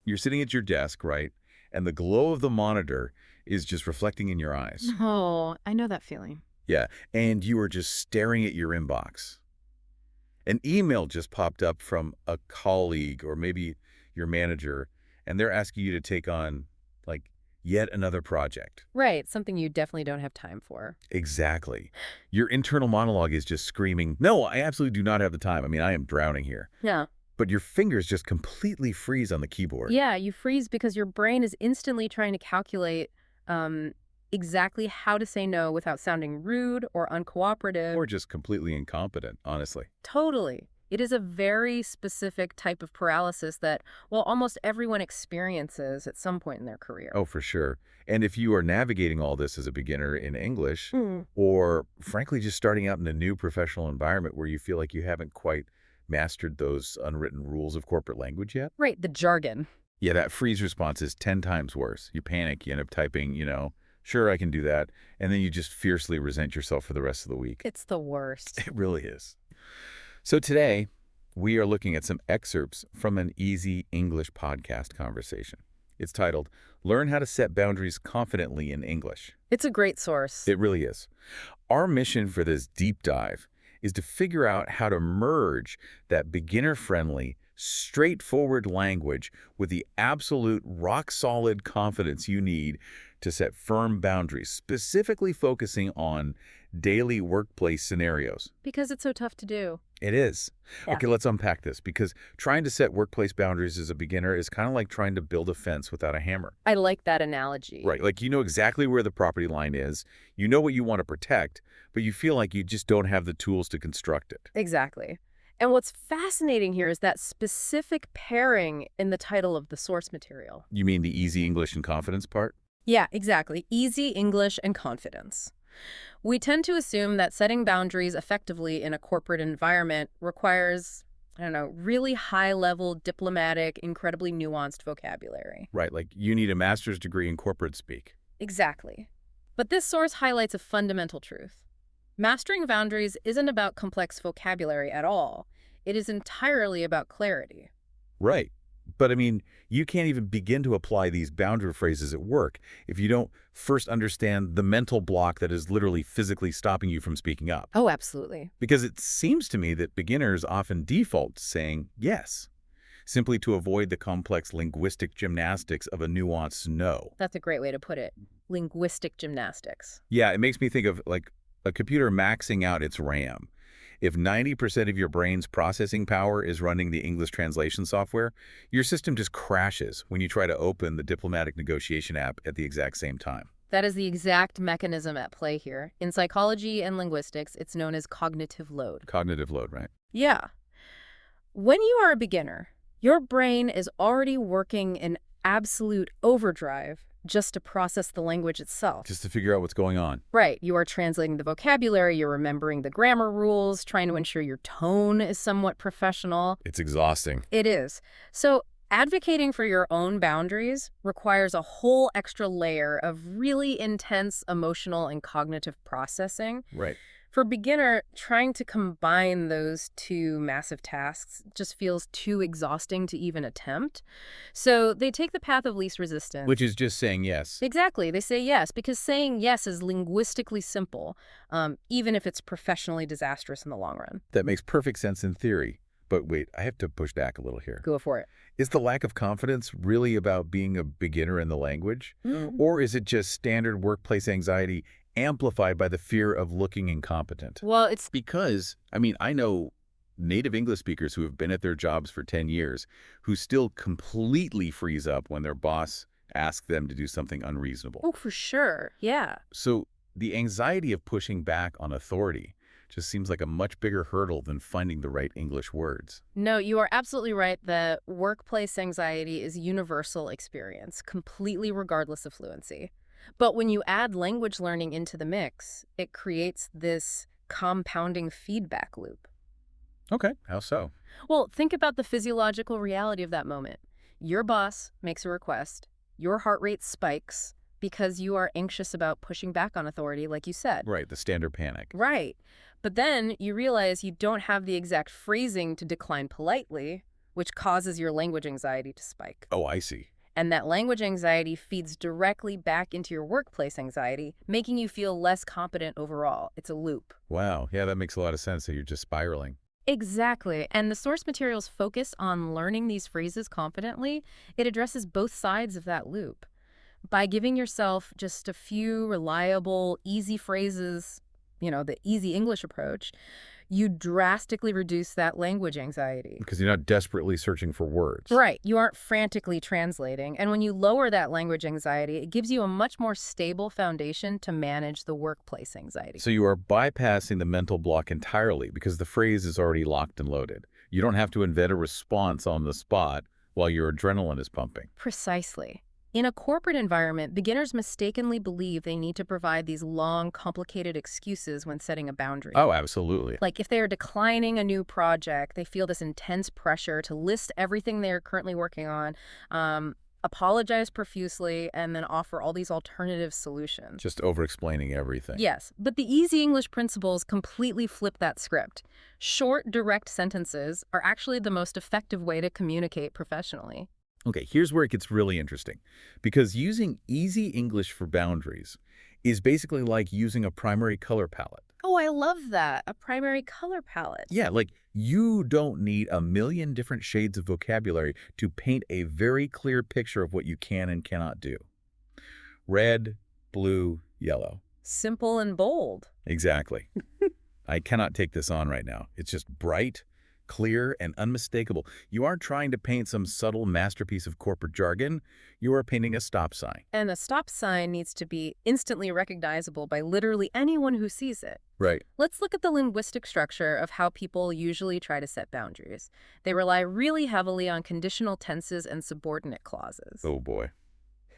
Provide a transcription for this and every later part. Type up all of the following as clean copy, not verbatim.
You're sitting at your desk, right? And the glow of the monitor is just reflecting in your eyes. Oh, I know that feeling. Yeah, and you are just staring at your inbox. An email just popped up from a colleague or maybe your manager, and they're asking you to take on, like, yet another project. Right, something you definitely don't have time for. Exactly. Your internal monologue is just screaming, no, I absolutely do not have the time. I mean, I am drowning here. Yeah. But your fingers just completely freeze on the keyboard. Yeah, you freeze because your brain is instantly trying to calculate um, exactly how to say no without sounding rude or uncooperative. Or just completely incompetent, honestly. Totally. It is a very specific type of paralysis that, well, almost everyone experiences at some point in their career. Oh, for sure. And if you are navigating all this as a beginner in English, Mm. or frankly just starting out in a new professional environment where you feel like you haven't quite mastered those unwritten rules of corporate language yet, Right, the jargon. yeah, that freeze response is 10 times worse. You panic, you end up typing, sure, I can do that, and then you just fiercely resent yourself for the rest of the week. It's the worst. It really is. So today, we are looking at some excerpts from an Easy English podcast conversation. It's titled, Learn How to Set Boundaries Confidently in English. It's a great source. It really is. Our mission for this deep dive is to figure out how to merge that beginner-friendly, straightforward language with the absolute rock-solid confidence you need to set firm boundaries, specifically focusing on daily workplace scenarios. Because it's so tough to do. It is. Yeah. Okay, let's unpack this, because trying to set workplace boundaries as a beginner is kind of like trying to build a fence without a hammer. I like that analogy. Right, like you know exactly where the property line is, you know what you want to protect, but you feel like you just don't have the tools to construct it. Exactly. And what's fascinating here is that specific pairing in the title of the source material. You mean the easy English and confidence part? Yeah, exactly. Easy English and confidence. We tend to assume that setting boundaries effectively in a corporate environment requires, I don't know, really high-level, diplomatic, incredibly nuanced vocabulary. Right, like you need a master's degree in corporate speak. Exactly. But this source highlights a fundamental truth. Mastering boundaries isn't about complex vocabulary at all. It is entirely about clarity. Right. But I mean, you can't even begin to apply these boundary phrases at work if you don't first understand the mental block that is literally physically stopping you from speaking up. Oh, absolutely. Because it seems to me that beginners often default to saying yes, simply to avoid the complex linguistic gymnastics of a nuanced no. That's a great way to put it. Linguistic gymnastics. Yeah, it makes me think of like a computer maxing out its RAM. If 90% of your brain's processing power is running the English translation software, your system just crashes when you try to open the diplomatic negotiation app at the exact same time. That is the exact mechanism at play here. In psychology and linguistics, it's known as cognitive load. Cognitive load, right? Yeah. When you are a beginner, your brain is already working in absolute overdrive just to process the language itself. Just to figure out what's going on. Right. You are translating the vocabulary, you're remembering the grammar rules, trying to ensure your tone is somewhat professional. It's exhausting. It is. So advocating for your own boundaries requires a whole extra layer of really intense emotional and cognitive processing. Right. For a beginner, trying to combine those two massive tasks just feels too exhausting to even attempt. So they take the path of least resistance. Which is just saying yes. Exactly. They say yes, because saying yes is linguistically simple, even if it's professionally disastrous in the long run. That makes perfect sense in theory. But wait, I have to push back a little here. Go for it. Is the lack of confidence really about being a beginner in the language? Or is it just standard workplace anxiety amplified by the fear of looking incompetent? Well, it's Because, I mean, I know native English speakers who have been at their jobs for 10 years who still completely freeze up when their boss asks them to do something unreasonable. oh, for sure. Yeah. So the anxiety of pushing back on authority just seems like a much bigger hurdle than finding the right English words. No, you are absolutely right. The workplace anxiety is a universal experience, completely regardless of fluency. But when you add language learning into the mix, it creates this compounding feedback loop. Okay, how so? Well, think about the physiological reality of that moment. Your boss makes a request, your heart rate spikes because you are anxious about pushing back on authority, like you said. Right, the standard panic. Right. But then you realize you don't have the exact phrasing to decline politely, which causes your language anxiety to spike. Oh, I see. And that language anxiety feeds directly back into your workplace anxiety, making you feel less competent overall. It's a loop. Wow. Yeah, that makes a lot of sense that you're just spiraling. Exactly. And the source materials focus on learning these phrases confidently. It addresses both sides of that loop. By giving yourself just a few reliable, easy phrases, the easy English approach, you drastically reduce that language anxiety. Because you're not desperately searching for words. Right. You aren't frantically translating. And when you lower that language anxiety, it gives you a much more stable foundation to manage the workplace anxiety. So you are bypassing the mental block entirely because the phrase is already locked and loaded. You don't have to invent a response on the spot while your adrenaline is pumping. Precisely. In a corporate environment, beginners mistakenly believe they need to provide these long, complicated excuses when setting a boundary. Oh, absolutely. Like if they are declining a new project, they feel this intense pressure to list everything they're currently working on, apologize profusely, and then offer all these alternative solutions. Just over-explaining everything. Yes, but the easy English principles completely flip that script. Short, direct sentences are actually the most effective way to communicate professionally. Okay, here's where it gets really interesting. Because using easy English for boundaries is basically like using a primary color palette. Oh, I love that. A primary color palette. Yeah, like you don't need a million different shades of vocabulary to paint a very clear picture of what you can and cannot do. Red, blue, yellow. Simple and bold. Exactly. I cannot take this on right now. It's just bright, clear, and unmistakable. You aren't trying to paint some subtle masterpiece of corporate jargon. You are painting a stop sign. And the stop sign needs to be instantly recognizable by literally anyone who sees it. Right. Let's look at the linguistic structure of how people usually try to set boundaries. They rely really heavily on conditional tenses and subordinate clauses. Oh, boy.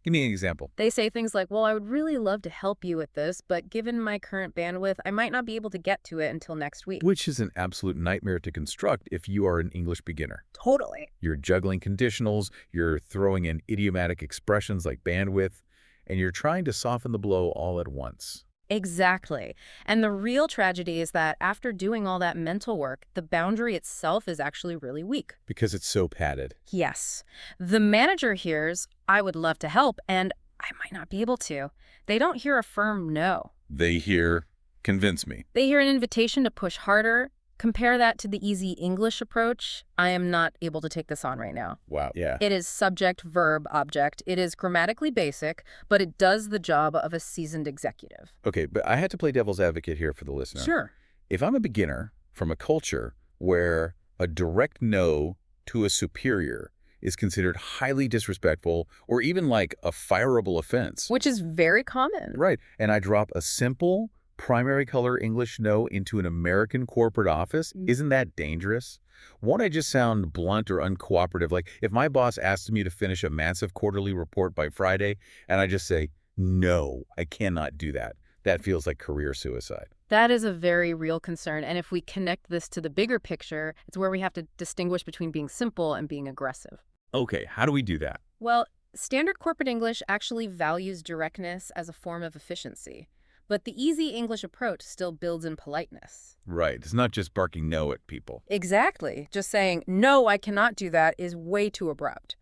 Give me an example. They say things like, well, I would really love to help you with this, but given my current bandwidth, I might not be able to get to it until next week. Which is an absolute nightmare to construct if you are an English beginner. Totally. You're juggling conditionals, you're throwing in idiomatic expressions like bandwidth, and you're trying to soften the blow all at once. Exactly. And the real tragedy is that after doing all that mental work, the boundary itself is actually really weak. Because it's so padded. Yes. The manager hears, I would love to help, and I might not be able to. They don't hear a firm no. They hear, convince me. They hear an invitation to push harder. Compare that to the easy English approach. I am not able to take this on right now. Wow. Yeah. It is subject, verb, object. It is grammatically basic, but it does the job of a seasoned executive. Okay, but I had to play devil's advocate here for the listener. Sure. If I'm a beginner from a culture where a direct no to a superior is considered highly disrespectful or even like a fireable offense. Which is very common. Right. And I drop a simple primary color English no into an American corporate office, isn't that dangerous? Won't I just sound blunt or uncooperative? Like if my boss asks me to finish a massive quarterly report by Friday and I just say, no, I cannot do that. That feels like career suicide. That is a very real concern. And if we connect this to the bigger picture, it's where we have to distinguish between being simple and being aggressive. Okay, how do we do that? Well, standard corporate English actually values directness as a form of efficiency. But the easy English approach still builds in politeness. Right. It's not just barking no at people. Exactly. Just saying, no, I cannot do that is way too abrupt.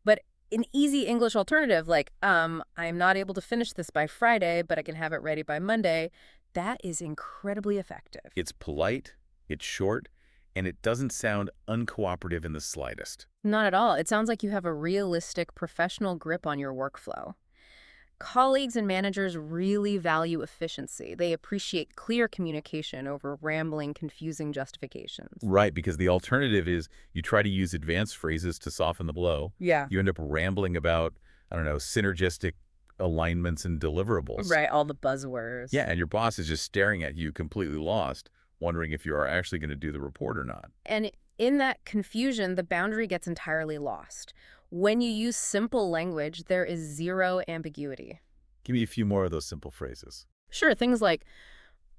But an easy English alternative like, I am not able to finish this by Friday, but I can have it ready by Monday, that is incredibly effective. It's polite, it's short, and it doesn't sound uncooperative in the slightest. Not at all. It sounds like you have a realistic professional grip on your workflow. Colleagues and managers really value efficiency. They appreciate clear communication over rambling, confusing justifications. Right, because the alternative is you try to use advanced phrases to soften the blow. Yeah. You end up rambling about, I don't know, synergistic alignments and deliverables. Right, all the buzzwords. Yeah, and your boss is just staring at you completely lost, wondering if you are actually going to do the report or not. And in that confusion, the boundary gets entirely lost. When you use simple language, there is zero ambiguity. Give me a few more of those simple phrases. Sure, things like,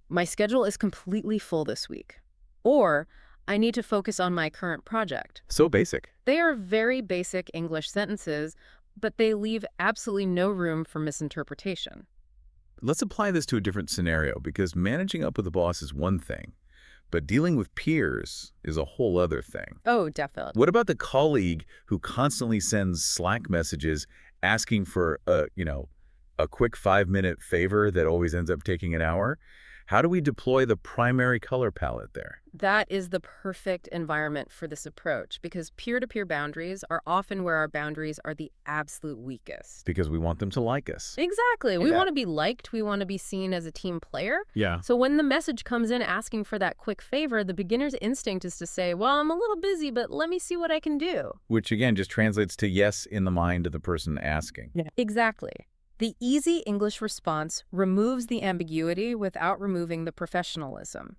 my schedule is completely full this week. Or, I need to focus on my current project. So basic. They are very basic English sentences, but they leave absolutely no room for misinterpretation. Let's apply this to a different scenario, because managing up with the boss is one thing, But dealing with peers is a whole other thing. Oh, definitely. What about the colleague who constantly sends Slack messages asking for a quick 5-minute favor that always ends up taking an hour? How do we deploy the primary color palette there? That is the perfect environment for this approach because peer-to-peer boundaries are often where our boundaries are the absolute weakest. Because we want them to like us. Exactly. We Yeah. want to be liked. We want to be seen as a team player. Yeah. So when the message comes in asking for that quick favor, the beginner's instinct is to say, well, I'm a little busy, but let me see what I can do. Which again just translates to yes in the mind of the person asking. Yeah. Exactly. The easy English response removes the ambiguity without removing the professionalism.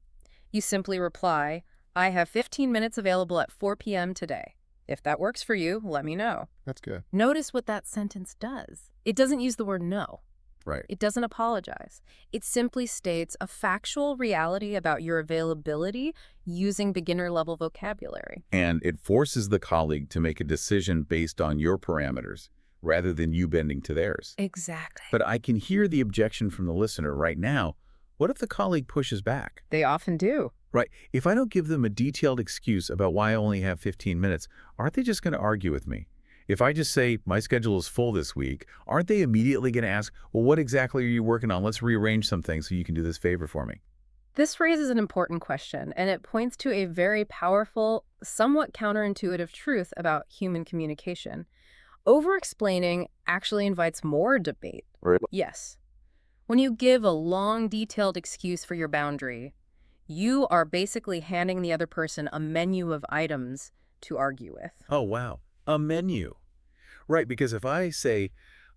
You simply reply, I have 15 minutes available at 4 p.m. today. If that works for you, let me know. That's good. Notice what that sentence does. It doesn't use the word no. Right. It doesn't apologize. It simply states a factual reality about your availability using beginner-level vocabulary. And it forces the colleague to make a decision based on your parameters rather than you bending to theirs. Exactly. But I can hear the objection from the listener right now. What if the colleague pushes back? They often do. Right. If I don't give them a detailed excuse about why I only have 15 minutes, aren't they just going to argue with me? If I just say, my schedule is full this week, aren't they immediately going to ask, well, what exactly are you working on? Let's rearrange some things so you can do this favor for me. This raises an important question, and it points to a very powerful, somewhat counterintuitive truth about human communication. Over-explaining actually invites more debate. Right. Yes. When you give a long, detailed excuse for your boundary, you are basically handing the other person a menu of items to argue with. Oh, wow. A menu. Right, because if I say,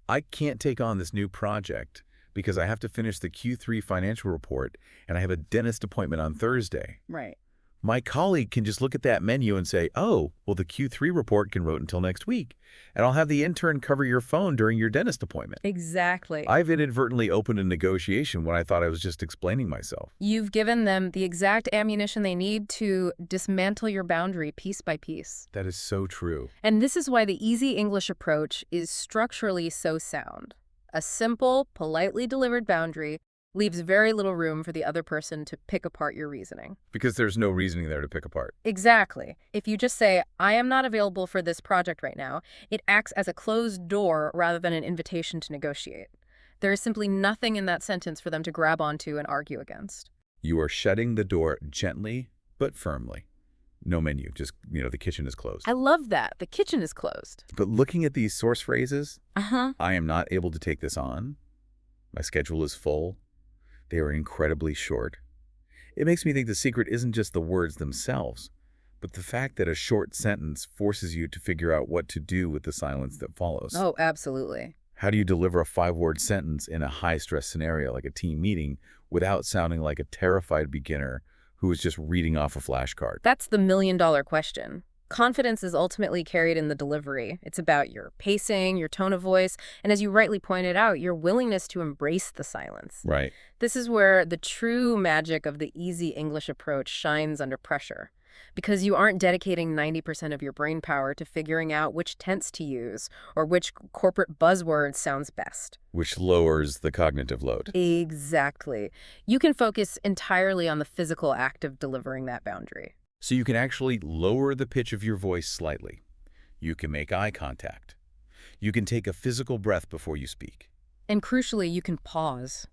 I can't take on this new project because I have to finish the Q3 financial report and I have a dentist appointment on Thursday, Right. my colleague can just look at that menu and say, oh, well, the Q3 report can wait until next week, and I'll have the intern cover your phone during your dentist appointment. Exactly. I've inadvertently opened a negotiation when I thought I was just explaining myself. You've given them the exact ammunition they need to dismantle your boundary piece by piece. That is so true. And this is why the easy English approach is structurally so sound. A simple, politely delivered boundary leaves very little room for the other person to pick apart your reasoning. Because there's no reasoning there to pick apart. Exactly. If you just say, I am not available for this project right now, it acts as a closed door rather than an invitation to negotiate. There is simply nothing in that sentence for them to grab onto and argue against. You are shutting the door gently but firmly. No menu, just, the kitchen is closed. I love that. The kitchen is closed. But looking at these source phrases, Uh-huh. I am not able to take this on. My schedule is full. They are incredibly short. It makes me think the secret isn't just the words themselves, but the fact that a short sentence forces you to figure out what to do with the silence that follows. Oh, absolutely. How do you deliver a 5-word sentence in a high-stress scenario like a team meeting without sounding like a terrified beginner who is just reading off a flashcard? That's the million-dollar question. Confidence is ultimately carried in the delivery. It's about your pacing, your tone of voice, and as you rightly pointed out, your willingness to embrace the silence. Right. This is where the true magic of the easy English approach shines under pressure. Because you aren't dedicating 90% of your brain power to figuring out which tense to use or which corporate buzzword sounds best. Which lowers the cognitive load. Exactly. You can focus entirely on the physical act of delivering that boundary. So you can actually lower the pitch of your voice slightly. You can make eye contact. You can take a physical breath before you speak. And crucially, you can pause.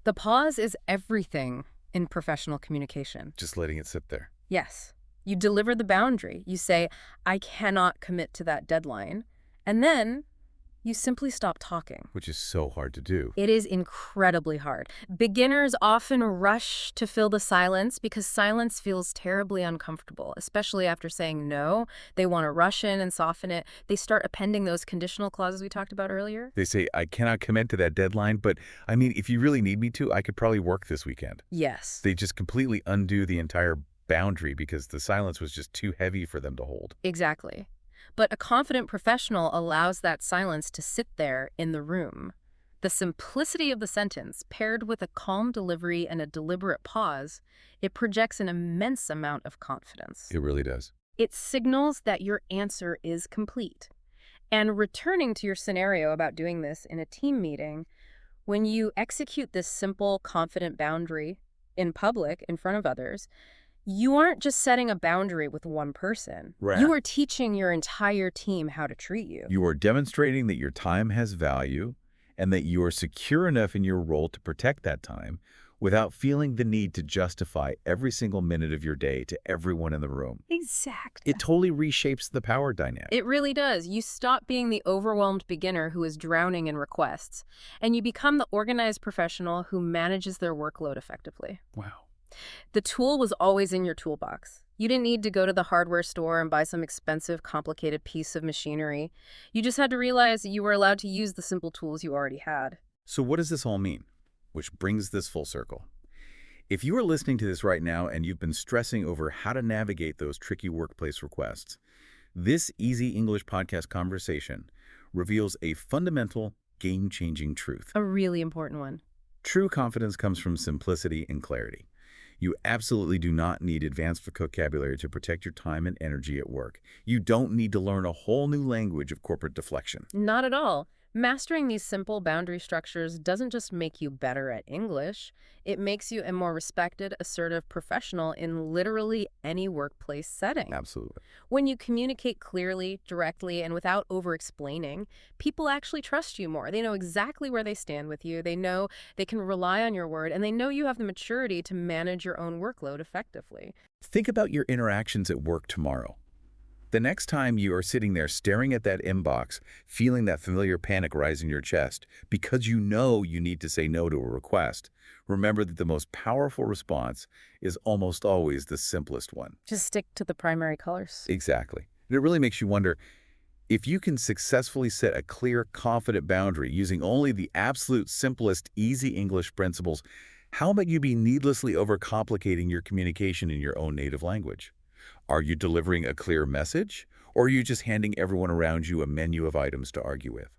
The pause is everything in professional communication. Just letting it sit there. Yes. You deliver the boundary. You say, I cannot commit to that deadline. And then you simply stop talking. Which is so hard to do. It is incredibly hard. Beginners often rush to fill the silence because silence feels terribly uncomfortable, especially after saying no. They want to rush in and soften it. They start appending those conditional clauses we talked about earlier. They say, I cannot commit to that deadline, but I mean, if you really need me to, I could probably work this weekend. Yes. They just completely undo the entire boundary because the silence was just too heavy for them to hold. Exactly. But a confident professional allows that silence to sit there in the room. The simplicity of the sentence, paired with a calm delivery and a deliberate pause, it projects an immense amount of confidence. It really does. It signals that your answer is complete. And returning to your scenario about doing this in a team meeting, when you execute this simple, confident boundary, in public, in front of others, you aren't just setting a boundary with one person. Right. You are teaching your entire team how to treat you. You are demonstrating that your time has value and that you are secure enough in your role to protect that time without feeling the need to justify every single minute of your day to everyone in the room. Exactly. It totally reshapes the power dynamic. It really does. You stop being the overwhelmed beginner who is drowning in requests, and you become the organized professional who manages their workload effectively. Wow. The tool was always in your toolbox. You didn't need to go to the hardware store and buy some expensive, complicated piece of machinery. You just had to realize that you were allowed to use the simple tools you already had. So what does this all mean? Which brings this full circle. If you are listening to this right now and you've been stressing over how to navigate those tricky workplace requests, this Easy English podcast conversation reveals a fundamental, game-changing truth. A really important one. True confidence comes from simplicity and clarity. You absolutely do not need advanced vocabulary to protect your time and energy at work. You don't need to learn a whole new language of corporate deflection. Not at all. Mastering these simple boundary structures doesn't just make you better at English, it makes you a more respected, assertive professional in literally any workplace setting. Absolutely. When you communicate clearly, directly, and without over-explaining, people actually trust you more. They know exactly where they stand with you, they know they can rely on your word, and they know you have the maturity to manage your own workload effectively. Think about your interactions at work tomorrow. The next time you are sitting there staring at that inbox, feeling that familiar panic rise in your chest because you know you need to say no to a request, remember that the most powerful response is almost always the simplest one. Just stick to the primary colors. Exactly. And it really makes you wonder, if you can successfully set a clear, confident boundary using only the absolute simplest, easy English principles, how might you be needlessly overcomplicating your communication in your own native language? Are you delivering a clear message, or are you just handing everyone around you a menu of items to argue with?